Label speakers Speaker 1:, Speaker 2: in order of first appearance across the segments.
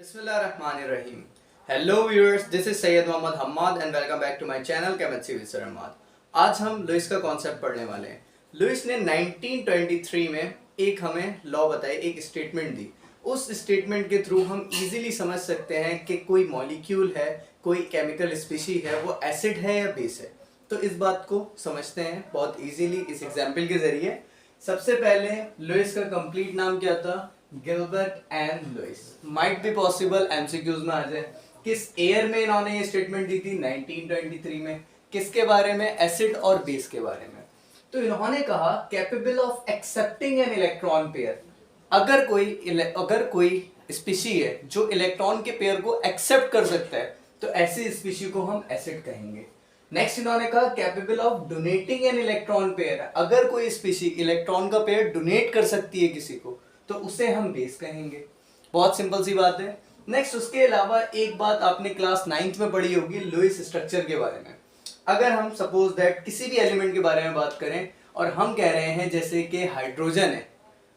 Speaker 1: Bismillahirrahmanirrahim. Hello viewers, this is Sayyid Mohammad Hammad and welcome back to my channel Chemistry with Sir Hammad. आज हम Louis का concept पढ़ने वाले हैं. Louis ने 1923 में एक हमें लॉ बताई, एक स्टेटमेंट दी. उस स्टेटमेंट के थ्रू हम इजीली समझ सकते हैं कि कोई मॉलिक्यूल है, कोई केमिकल स्पीशी है, वो एसिड है या बेस है. तो इस बात को समझते हैं बहुत इजीली इस एग्जाम्पल के जरिए. सबसे पहले लुइस का कंप्लीट नाम क्या था? Gilbert and Lewis. Might be possible MCQs में आ जाए. किस ईयर में इन्होंने ये स्टेटमेंट दी थी? 1923 में. किसके बारे में? एसिड और बेस के बारे में. तो इन्होंने कहा capable of accepting an electron pair. अगर कोई स्पीशी है जो इलेक्ट्रॉन के पेयर को एक्सेप्ट कर सकता है तो ऐसी स्पीशी को हम एसिड कहेंगे. नेक्स्ट इन्होंने कहा capable of donating an electron pair. अगर कोई स्पीशी इलेक्ट्रॉन का पेयर डोनेट कर सकती है किसी को तो उसे हम बेस कहेंगे. बहुत सिंपल सी बात है. नेक्स्ट उसके अलावा एक बात आपने क्लास 9th में पढ़ी होगी लुइस स्ट्रक्चर के बारे में. अगर हम सपोज दैट किसी भी एलिमेंट के बारे में बात करें और हम कह रहे हैं जैसे कि हाइड्रोजन है,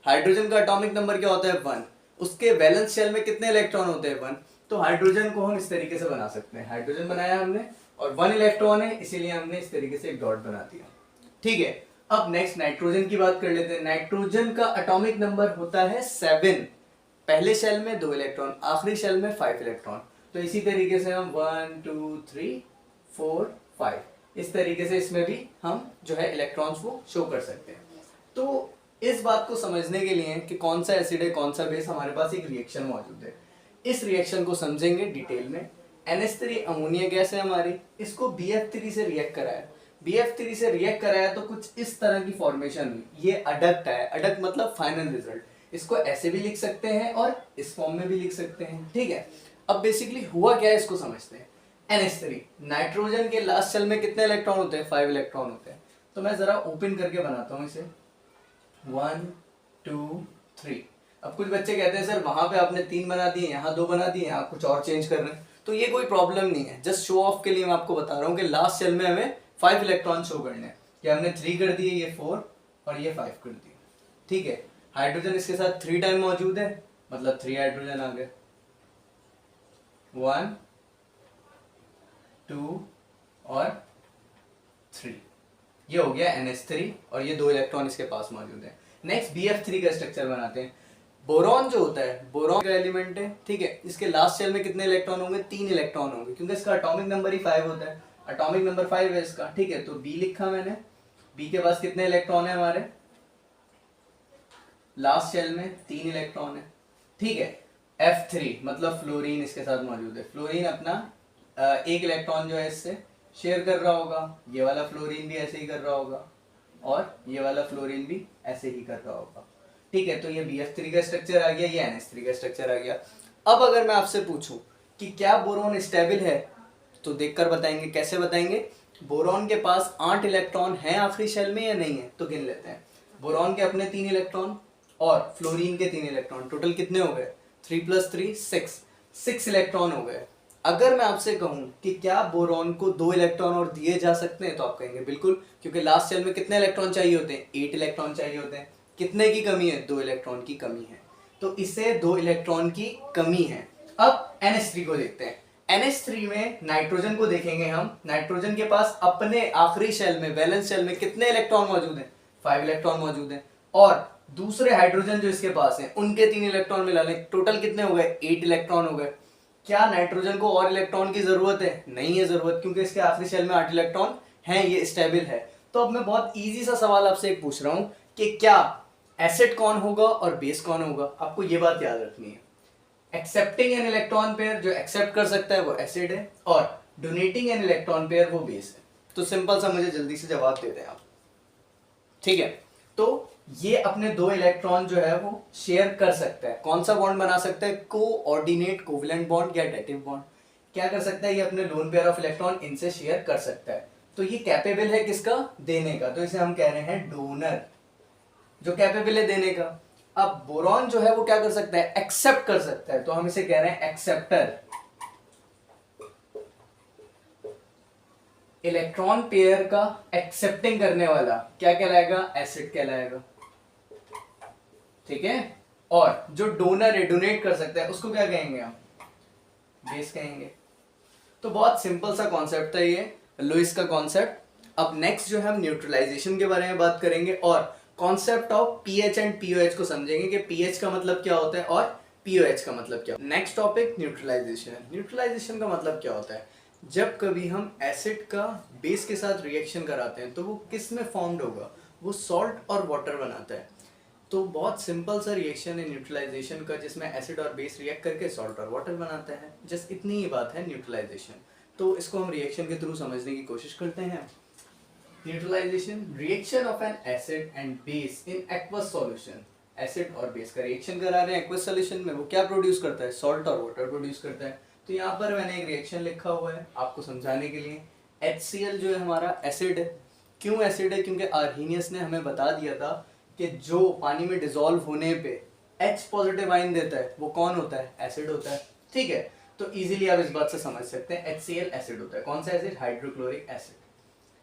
Speaker 1: हाइड्रोजन का एटॉमिक नंबर क्या होता है? 1. उसके वैलेंस शेल में कितने इलेक्ट्रॉन होते हैं? 1. तो हाइड्रोजन को हम इस तरीके से बना सकते हैं. हाइड्रोजन बनाया हमने और 1 इलेक्ट्रॉन है, इसीलिए हमने इस तरीके से एक डॉट बना दिया. ठीक है. अब नेक्स्ट नाइट्रोजन की बात कर लेते हैं. नाइट्रोजन का एटॉमिक नंबर होता है 7. पहले शेल में 2 इलेक्ट्रॉन, आखिरी शेल में 5 इलेक्ट्रॉन. तो इसी तरीके से हम 1 2 3 4 5 इस तरीके से इसमें भी हम जो है इलेक्ट्रॉन्स को शो कर सकते हैं. तो इस बात को समझने के लिए कि कौन सा एसिड है कौन सा बेस, हमारे पास एक रिएक्शन मौजूद है. इस रिएक्शन को समझेंगे डिटेल में. NH3 अमोनिया गैस है हमारी, इसको BF3 से रिएक्ट कराया. BF3 से रिएक्ट कराया तो कुछ इस तरह की फॉर्मेशन हुई. ये अडक्ट है. अडक्ट मतलब फाइनल रिजल्ट. इसको ऐसे भी लिख सकते हैं और इस फॉर्म में भी लिख सकते हैं. ठीक है. अब बेसिकली हुआ क्या है इसको समझते हैं. NH3 नाइट्रोजन के लास्ट शेल में कितने इलेक्ट्रॉन होते हैं? 5 इलेक्ट्रॉन होते हैं. तो मैं जरा ओपन करके बनाता हूँ इसे. 1 2 3. अब कुछ बच्चे कहते हैं सर वहां पे आपने 3 बना दिए, यहाँ 2 बना दिए, यहाँ कुछ और चेंज कर रहे हैं. तो ये कोई प्रॉब्लम नहीं है. जस्ट शो ऑफ के लिए मैं आपको बता रहा हूँ कि लास्ट शेल में हमें 5 इलेक्ट्रॉन शो करने हैं. कि हमने 3 कर दिए, ये 4 और ये 5 कर दिए. ठीक है. हाइड्रोजन इसके साथ 3 टाइम मौजूद है, मतलब 3 हाइड्रोजन आ गए. 1 2 और 3. ये हो गया NH3 और ये 2 इलेक्ट्रॉन इसके पास मौजूद है. नेक्स्ट BF3 का स्ट्रक्चर बनाते हैं. बोरॉन जो होता है, बोरॉन का एलिमेंट है. ठीक है. इसके लास्ट शेल में कितने इलेक्ट्रॉन होंगे? 3 इलेक्ट्रॉन होंगे, क्योंकि इसका एटॉमिक नंबर ही 5 होता है. एटॉमिक नंबर 5 है इसका. ठीक है. तो B लिखा मैंने. B के पास कितने इलेक्ट्रॉन है हमारे? लास्ट शेल में 3 इलेक्ट्रॉन है. ठीक है. F3 मतलब फ्लोरीन इसके साथ मौजूद है. फ्लोरीन अपना 1 इलेक्ट्रॉन जो है इससे शेयर कर रहा होगा. ये वाला फ्लोरीन भी ऐसे ही कर रहा होगा और ये वाला फ्लोरीन भी ऐसे ही कर रहा होगा. ठीक है. तो ये BF3 का स्ट्रक्चर आ गया, ये NH3 का स्ट्रक्चर आ गया. अब अगर मैं आपसे पूछूं कि क्या बोरॉन स्टेबल है तो देखकर बताएंगे. कैसे बताएंगे? बोरॉन के पास 8 इलेक्ट्रॉन हैं आखिरी शेल में या नहीं है, तो गिन लेते हैं. बोरॉन के अपने 3 इलेक्ट्रॉन और फ्लोरीन के 3 इलेक्ट्रॉन, टोटल कितने हो गए? 3 + 3 6 इलेक्ट्रॉन हो गए. अगर मैं आपसे कहूं कि क्या बोरॉन को 2 इलेक्ट्रॉन और दिए जा सकते हैं तो आप कहेंगे बिल्कुल, क्योंकि लास्ट शेल में कितने इलेक्ट्रॉन चाहिए होते हैं? 8 इलेक्ट्रॉन चाहिए होते हैं. कितने की कमी है? 2 इलेक्ट्रॉन की कमी है. तो इसे 2 इलेक्ट्रॉन की कमी है. अब NH3 को देखते हैं. NH3 में नाइट्रोजन को देखेंगे हम. नाइट्रोजन के पास अपने आखिरी शेल में, वैलेंस शेल में कितने इलेक्ट्रॉन मौजूद हैं? 5 इलेक्ट्रॉन मौजूद हैं. और दूसरे हाइड्रोजन जो इसके पास हैं उनके 3 इलेक्ट्रॉन मिला लें, टोटल कितने हो गए? 8 इलेक्ट्रॉन हो गए. क्या नाइट्रोजन को और इलेक्ट्रॉन की जरूरत है? नहीं है जरूरत, क्योंकि इसके आखिरी शेल में 8 इलेक्ट्रॉन हैं, ये स्टेबल है. तो अब मैं बहुत इजी सा सवाल आपसे एक पूछ रहा हूं कि क्या एसिड कौन होगा और बेस कौन होगा? आपको ये बात याद रखनी है. एक्सेप्टिंग एन इलेक्ट्रॉन पेयर, जो एक्सेप्ट कर सकता है वो एसिड है, और डोनेटिंग एन इलेक्ट्रॉन पेयर वो बेस है. तो सिंपल सा मुझे जल्दी से जवाब दे दें आप. ठीक है. तो ये अपने 2 इलेक्ट्रॉन जो है वो शेयर कर सकता है. कौन सा बॉन्ड बना सकता है? कोऑर्डिनेट कोवेलेंट बॉन्ड या डेटिव बॉन्ड. क्या कर सकता है? ये अपने लोन पेयर ऑफ इलेक्ट्रॉन इनसे शेयर कर सकता है. तो ये कैपेबल है किसका? देने का. तो इसे हम कह रहे हैं डोनर, जो कैपेबल है देने का. अब बोरॉन जो है वो क्या कर सकता है? एक्सेप्ट कर सकता है, तो हम इसे कह रहे हैं एक्सेप्टर. इलेक्ट्रॉन पेयर का एक्सेप्टिंग करने वाला क्या कहलाएगा? एसिड कहलाएगा. ठीक है. और जो डोनर है, डोनेट कर सकता है, उसको क्या कहेंगे हम? बेस कहेंगे। तो बहुत सिंपल सा कॉन्सेप्ट था ये लुईस का कॉन्सेप्ट। अब नेक्स्ट जो है हम न्यूट्रलाइजेशन के बारे में बात करेंगे और concept of pH and pOH को समझेंगे कि पीएच का मतलब क्या होता है और पीओएच का मतलब क्या। नेक्स्ट टॉपिक न्यूट्रलाइजेशन है। न्यूट्रलाइजेशन का मतलब क्या होता है, जब कभी हम एसिड का बेस के साथ रिएक्शन कराते हैं तो वो किस में फॉर्म्ड होगा, वो सॉल्ट और वाटर बनाता है। तो बहुत सिंपल सा रिएक्शन है न्यूट्रलाइजेशन का, जिसमें एसिड और बेस रिएक्ट करके सॉल्ट और वाटर बनाता है। जस्ट इतनी ही बात है न्यूट्रलाइजेशन। तो इसको हम रिएक्शन के थ्रू समझने की कोशिश करते हैं। Neutralization, reaction of an acid and base in aqueous solution. Acid और बेस का रिएक्शन करा रहे हैं एक्वस सॉल्यूशन में, वो क्या प्रोड्यूस करता है, सॉल्ट और वाटर प्रोड्यूस करता है। तो यहाँ पर मैंने एक रिएक्शन लिखा हुआ है आपको समझाने के लिए। HCl जो है हमारा एसिड है। क्यों एसिड है, क्योंकि आर्हीनियस ने हमें बता दिया था कि जो पानी में डिसॉल्व होने पे H पॉजिटिव आयन देता है वो कौन होता है, एसिड होता है। ठीक है, तो इजीली आप इस बात से समझ सकते हैं HCl एसिड होता है। कौन सा acid, hydrochloric acid.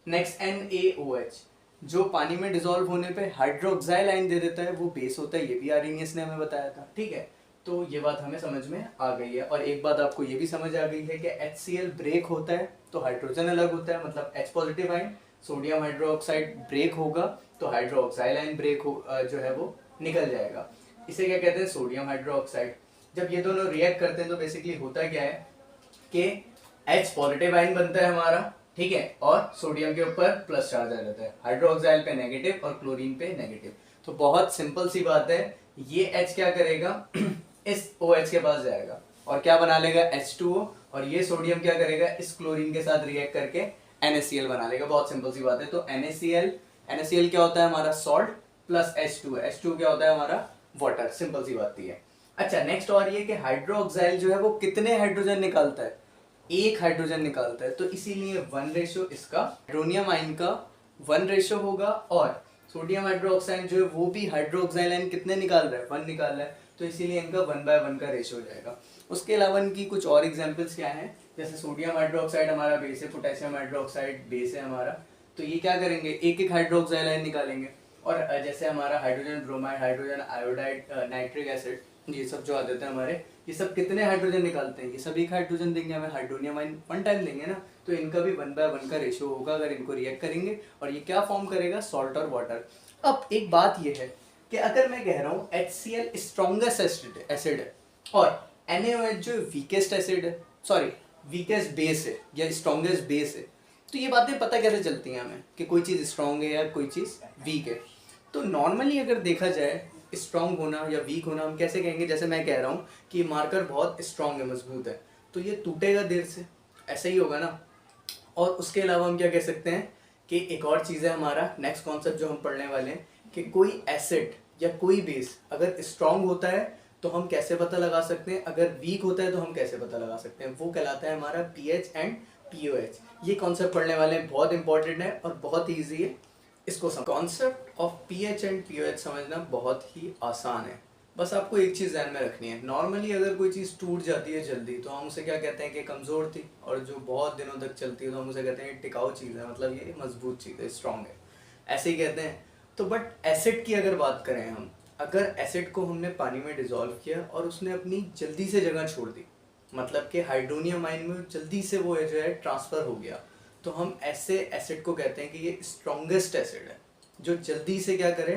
Speaker 1: Next NaOH, जो पानी में डिसॉल्व होने पे हाइड्रोक्साइल आयन दे देता है वो बेस होता है। ये भी आर्हीनियस ने हमें बताया था। ठीक है, तो ये बात हमें समझ में आ गई है। और एक बात आपको ये भी समझ आ गई है कि HCl ब्रेक होता है तो हाइड्रोजन अलग होता है, मतलब H positive ion, sodium hydroxide break होगा तो हाइड्रोक्साइल आयन ब्रेक हो जो है वो निकल जाएगा। इसे क्या कहते हैं, सोडियम हाइड्रोक्साइड। जब ये दोनों रिएक्ट करते हैं तो बेसिकली होता क्या है कि H पॉजिटिव आयन बनता है हमारा, ठीक है, और सोडियम के ऊपर प्लस चार्ज आ जाता है, हाइड्रोक्साइल पे नेगेटिव और क्लोरीन पे नेगेटिव। तो बहुत सिंपल सी बात है, ये H क्या करेगा इस OH के पास जाएगा और क्या बना लेगा, H2O, और ये सोडियम क्या करेगा, इस क्लोरीन के साथ रिएक्ट करके NaCl बना लेगा। बहुत सिंपल सी बात है। तो NaCl क्या होता है हमारा, सॉल्ट प्लस H2 क्या होता है हमारा, वाटर। सिंपल सी बात है। अच्छा, नेक्स्ट और ये कि हाइड्रोक्साइल जो है वो कितने हाइड्रोजन निकालता है, एक हाइड्रोजन निकालता है। तो इसीलिए 1 इसका हाइड्रोनियम आयन का 1 होगा, और सोडियम हाइड्रोक्साइड जो है वो भी हाइड्रोक्साइल आयन कितने निकाल रहा है, 1 निकाल रहा है। तो इसीलिए इनका 1/1 का रेशियो हो जाएगा। उसके अलावा इनकी कुछ और एग्जांपल्स क्या हैं, जैसे सोडियम हाइड्रोक्साइड हमारा बेस है, पोटेशियम हाइड्रोक्साइड बेस है हमारा, तो ये क्या करेंगे, एक एक हाइड्रोक्साइल आयन निकालेंगे। और जैसे हमारा hydrogen bromide, hydrogen iodide, nitric acid, ये सब जो आ जाते हैं हमारे, ये सब कितने हाइड्रोजन निकालते हैं, ये सब एक हाइड्रोजन देंगे हमें, हाइड्रोनियम आयन 1 टाइम देंगे ना। तो इनका भी 1/1 का रेशियो होगा अगर इनको रिएक्ट करेंगे, और ये क्या फॉर्म करेगा, सॉल्ट और वाटर। अब एक बात ये है कि अगर मैं कह रहा हूँ HCl स्ट्रॉन्गेस्ट एसिड है और NaOH जो वीकेस्ट एसिड है, सॉरी वीकेस्ट बेस है या स्ट्रॉन्गेस्ट बेस है, तो ये बातें पता कैसे चलती हैं हमें कि कोई चीज़ स्ट्रॉन्ग है या कोई चीज़ वीक है। तो नॉर्मली अगर देखा जाए स्ट्रॉन्ग होना या वीक होना हम कैसे कहेंगे, जैसे मैं कह रहा हूँ कि मार्कर बहुत स्ट्रॉन्ग है, मजबूत है, तो ये टूटेगा देर से, ऐसे ही होगा ना। और उसके अलावा हम क्या कह सकते हैं कि एक और चीज़ है हमारा नेक्स्ट कॉन्सेप्ट जो हम पढ़ने वाले हैं, कि कोई एसिड या कोई बेस अगर स्ट्रॉन्ग होता है तो हम कैसे पता लगा सकते हैं, अगर वीक होता है तो हम कैसे पता लगा सकते हैं, वो कहलाता है हमारा पीएच एंड पीओएच। ये कॉन्सेप्ट पढ़ने वाले हैं, बहुत इंपॉर्टेंट है और बहुत ईजी है। इसको concept of pH and pOH समझना बहुत ही आसान है। बस आपको एक चीज़ ध्यान में रखनी है, नॉर्मली अगर कोई चीज़ टूट जाती है जल्दी तो हम उसे क्या कहते हैं कि कमज़ोर थी, और जो बहुत दिनों तक चलती है तो हम उसे कहते हैं टिकाऊ चीज़ है, मतलब ये मजबूत चीज़ है, स्ट्रॉन्ग है, ऐसे ही कहते हैं। तो बट एसिड की अगर बात करें हम, अगर एसिड को हमने पानी में डिज़ोल्व किया और उसने अपनी जल्दी से जगह छोड़ दी, मतलब कि हाइड्रोनियम आयन में जल्दी से वो जो है ट्रांसफ़र हो गया, तो हम ऐसे एसिड को कहते हैं कि ये स्ट्रॉन्गेस्ट एसिड है, जो जल्दी से क्या करे,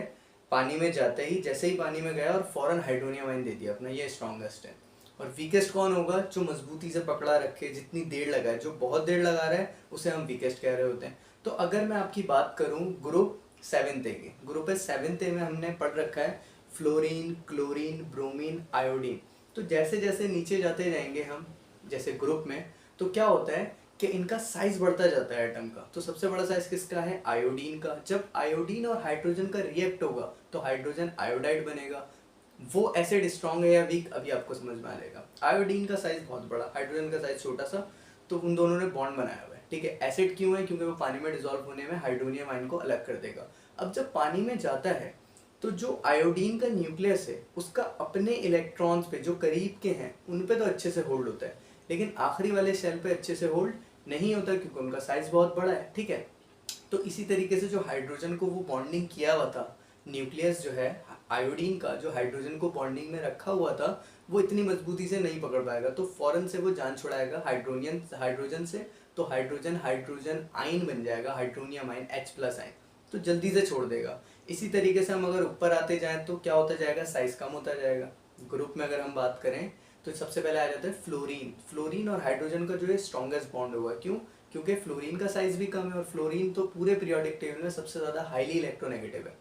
Speaker 1: पानी में जाते ही, जैसे ही पानी में गया और फौरन हाइड्रोनियम आयन दे दिया अपना, ये स्ट्रॉन्गेस्ट है। और वीकेस्ट कौन होगा, जो मजबूती से पकड़ा रखे, जितनी देर लगाए, जो बहुत देर लगा रहा है उसे हम वीकेस्ट कह रहे होते हैं। तो अगर मैं आपकी बात करूं ग्रुप 7 की, ग्रुप 7 में हमने पढ़ रखा है फ्लोरीन, क्लोरीन, ब्रोमीन, आयोडीन। तो जैसे जैसे नीचे जाते जाएंगे हम जैसे ग्रुप में, तो क्या होता है कि इनका साइज बढ़ता जाता है एटम का। तो सबसे बड़ा साइज किसका है, आयोडीन का। जब आयोडीन और हाइड्रोजन का रिएक्ट होगा तो हाइड्रोजन आयोडाइड बनेगा। वो एसिड स्ट्रॉन्ग है या वीक अभी आपको समझ में आएगा। आयोडीन का साइज बहुत बड़ा, हाइड्रोजन का साइज छोटा सा, तो उन दोनों ने बॉन्ड बनाया हुआ है, ठीक है। एसिड क्यों है, क्योंकि वो पानी में डिसॉल्व होने में हाइड्रोनियम आयन को अलग कर देगा। अब जब पानी में जाता है तो जो आयोडीन का न्यूक्लियस है उसका अपने इलेक्ट्रॉन्स पे जो करीब के हैं उन पे तो अच्छे से होल्ड होता है, लेकिन आखिरी वाले शेल पे अच्छे से होल्ड नहीं होता क्योंकि उनका साइज बहुत बड़ा है, ठीक है। तो इसी तरीके से जो हाइड्रोजन को वो बॉन्डिंग किया हुआ था, न्यूक्लियस जो है आयोडीन का जो हाइड्रोजन को बॉन्डिंग में रखा हुआ था वो इतनी मजबूती से नहीं पकड़ पाएगा, तो फौरन से वो जान छुड़ाएगा हाइड्रोजन से, तो हाइड्रोजन हाइड्रोजन आयन बन जाएगा, हाइड्रोनियम आयन H+ आयन, तो जल्दी से छोड़ देगा। इसी तरीके से हम अगर ऊपर आते जाएं तो क्या होता जाएगा, साइज कम होता जाएगा। ग्रुप में अगर हम बात करें तो सबसे पहले आ जाता है फ्लोरीन। फ्लोरीन और हाइड्रोजन का जो है स्ट्रॉन्गेस्ट बॉन्ड होगा, क्यों? क्योंकि फ्लोरीन का साइज भी कम है और फ्लोरीन तो पूरे पीरियोडिक टेबल में सबसे ज़्यादा हाईली इलेक्ट्रोनेगेटिव है।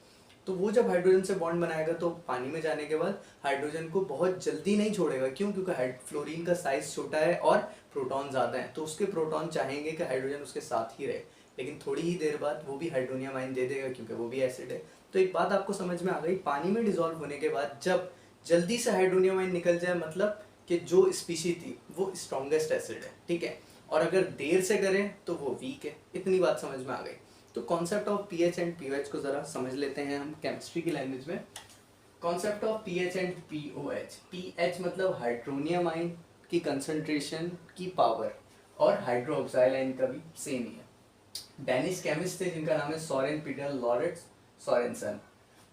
Speaker 1: तो वो जब हाइड्रोजन से बॉन्ड बनाएगा तो पानी में जाने के बाद हाइड्रोजन को बहुत जल्दी नहीं छोड़ेगा, क्यों? क्योंकि फ्लोरीन का साइज छोटा है और प्रोटॉन ज़्यादा है, तो उसके प्रोटॉन चाहेंगे कि हाइड्रोजन उसके साथ ही रहे, लेकिन थोड़ी ही देर बाद वो भी हाइड्रोनियम आयन दे देगा क्योंकि वो भी एसिड है। तो एक बात आपको समझ में आ गई, पानी में डिजोल्व होने के बाद जब जल्दी से हाइड्रोनियम आयन निकल जाए मतलब कि जो स्पीशी थी वो स्ट्रॉन्गेस्ट एसिड है, ठीक है, और अगर देर से करें तो वो वीक है। इतनी बात समझ में आ गई। तो concept of pH and pOH को ज़रा समझ लेते हैं हम केमिस्ट्री की लैंग्वेज में। Concept of pH and pOH. PH मतलब हाइड्रोनियम आयन की कंसंट्रेशन की पावर, और हाइड्रोक्साइल आयन का भी सेम ही है। डेनिश केमिस्ट थे जिनका नाम है सोरेन पीटर लॉरेंट्ज सोरेनसन।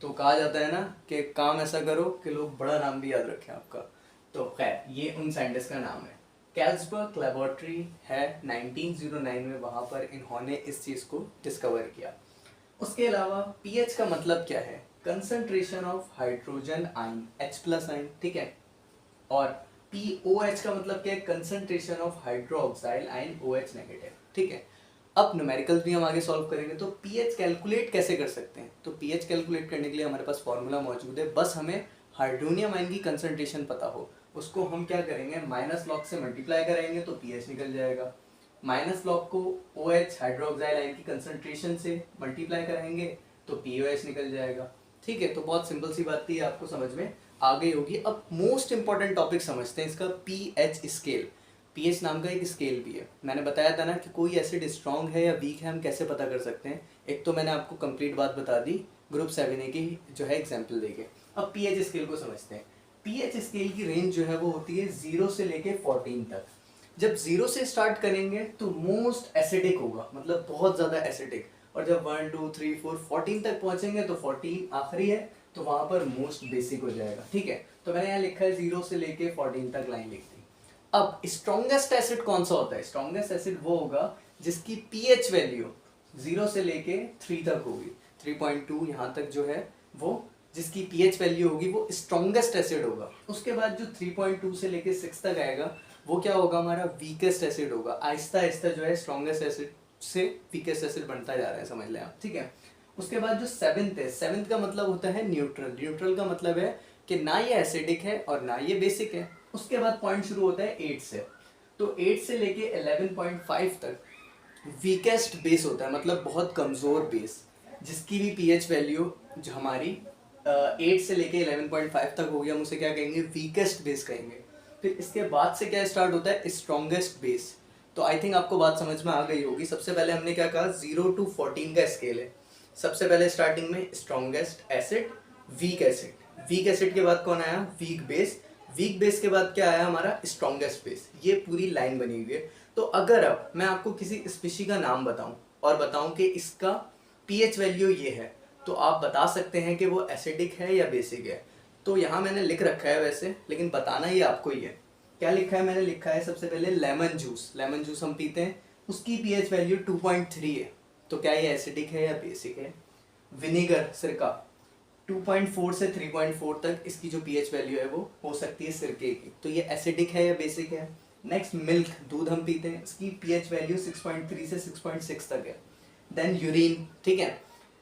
Speaker 1: तो कहा जाता है ना कि काम ऐसा करो कि लोग बड़ा नाम भी याद रखें आपका। तो खैर ये उन साइंटिस्ट का नाम है। कैल्सबर्ग लेबोरेटरी है 1909 में, वहाँ पर इन्होंने इस चीज़ को डिस्कवर किया। उसके अलावा पीएच का मतलब क्या है? Concentration of hydrogen ion H+ ion, ठीक है, और पीओएच का मतलब क्या है? Concentration of hydroxyl ion OH negative, ठीक है। अब न्यूमेरिकल्स भी हम आगे सॉल्व करेंगे। तो पीएच कैलकुलेट कैसे कर सकते हैं? तो पीएच कैलकुलेट करने के लिए हमारे पास फॉर्मूला मौजूद है, बस हमें हाइड्रोनियम आयन की कंसंट्रेशन पता हो। उसको हम क्या करेंगे, माइनस लॉग से मल्टीप्लाई करेंगे तो पीएच निकल जाएगा। माइनस लॉग को OH हाइड्रोक्साइल आयन की कंसंट्रेशन से मल्टीप्लाई करेंगे तो पीओएच निकल जाएगा, ठीक है। तो बहुत सिंपल सी बात थी, आपको समझ में आ गई होगी। अब मोस्ट इंपॉर्टेंट टॉपिक समझते हैं इसका, पीएच स्केल। पीएच नाम का एक स्केल भी है। मैंने बताया था ना कि कोई एसिड स्ट्रॉन्ग है या वीक है हम कैसे पता कर सकते हैं। एक तो मैंने आपको कंप्लीट बात बता दी ग्रुप 7A की जो है एग्जाम्पल देके। अब पीएच स्केल को समझते हैं। पीएच स्केल की रेंज जो है वो होती है 0 से लेके 14 तक। जब 0 से स्टार्ट करेंगे तो मोस्ट एसिडिक होगा, मतलब बहुत ज़्यादा एसिडिक, और जब 1 2 3 4 14 तक पहुंचेंगे तो 14 आखिरी है, तो वहां पर मोस्ट बेसिक हो जाएगा, ठीक है। तो मैंने यहाँ लिखा है 0 से लेके 14 तक लाइन लिख दी। अब स्ट्रॉन्गेस्ट एसिड कौन सा होता है? स्ट्रॉन्गेस्ट एसिड वो होगा जिसकी पीएच वैल्यू 0 से लेके 3 तक होगी, 3.2 यहाँ तक जो है वो जिसकी पीएच वैल्यू होगी वो स्ट्रॉन्गेस्ट एसिड होगा। उसके बाद जो 3.2 से लेके 6 तक आएगा वो क्या होगा, हमारा वीकेस्ट एसिड होगा। आहिस्ता आहिस्ता जो है स्ट्रॉन्गेस्ट एसिड से वीकेस्ट एसिड बनता जा रहा है, समझ लें आप, ठीक है। उसके बाद जो 7th है, 7th का मतलब होता है न्यूट्रल। न्यूट्रल का मतलब है कि ना ये एसिडिक है और ना ये बेसिक है। उसके बाद पॉइंट शुरू होता है 8 से, तो 8 से लेके 11.5 तक वीकेस्ट बेस होता है, मतलब बहुत कमज़ोर बेस, जिसकी भी पीएच वैल्यू जो हमारी 8 से लेके 11.5 तक होगी, हम उसे क्या कहेंगे, वीकेस्ट बेस कहेंगे। फिर इसके बाद से क्या स्टार्ट होता है, स्ट्रॉन्गेस्ट बेस। तो आई थिंक आपको बात समझ में आ गई होगी। सबसे पहले हमने क्या कहा, 0 to 14 का स्केल है। सबसे पहले स्टार्टिंग में strongest acid, weak acid, weak acid के बाद कौन आया, वीक बेस, वीक बेस के बाद क्या आया हमारा, स्ट्रॉन्गेस्ट बेस। ये पूरी लाइन बनी हुई है। तो अगर अब मैं आपको किसी स्पीशी का नाम बताऊं और बताऊं कि इसका पीएच वैल्यू ये है, तो आप बता सकते हैं कि वो एसिडिक है या बेसिक है। तो यहाँ मैंने लिख रखा है वैसे, लेकिन बताना ये आपको ही है। क्या लिखा है, मैंने लिखा है सबसे पहले लेमन जूस। लेमन जूस हम पीते हैं, उसकी पीएच वैल्यू 2.3 है, तो क्या ये एसिडिक है या बेसिक है। विनेगर, सिरका, 2.4 से 3.4 तक इसकी जो पीएच वैल्यू है वो हो सकती है सिरके की, तो ये एसिडिक है या बेसिक है। नेक्स्ट मिल्क, दूध हम पीते हैं, इसकी पीएच वैल्यू 6.3 से 6.6 तक है। देन यूरिन, ठीक है,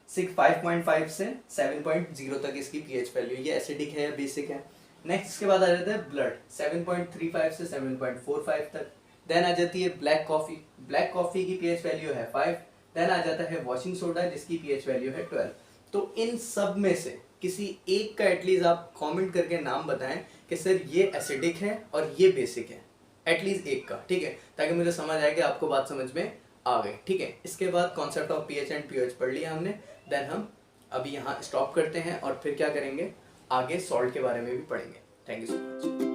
Speaker 1: 5.5 से 7.0 तक इसकी पीएच वैल्यू, ये एसिडिक है या बेसिक है। नेक्स्ट इसके बाद आ जाता है ब्लड, 7.35 से 7.45 तक। देन आ जाती है ब्लैक कॉफ़ी, ब्लैक कॉफ़ी की पीएच वैल्यू है 5। देन आ जाता है वॉशिंग सोडा जिसकी पीएच वैल्यू है 12। तो इन सब में से किसी एक का एटलीस्ट आप कमेंट करके नाम बताएं कि सर ये एसिडिक है और ये बेसिक है, एटलीस्ट एक का, ठीक है, ताकि मुझे समझ आए कि आपको बात समझ में आ गई, ठीक है। इसके बाद concept of pH and pOH पढ़ लिया हमने। देन हम अभी यहाँ स्टॉप करते हैं और फिर क्या करेंगे, आगे सॉल्ट के बारे में भी पढ़ेंगे। Thank you so much.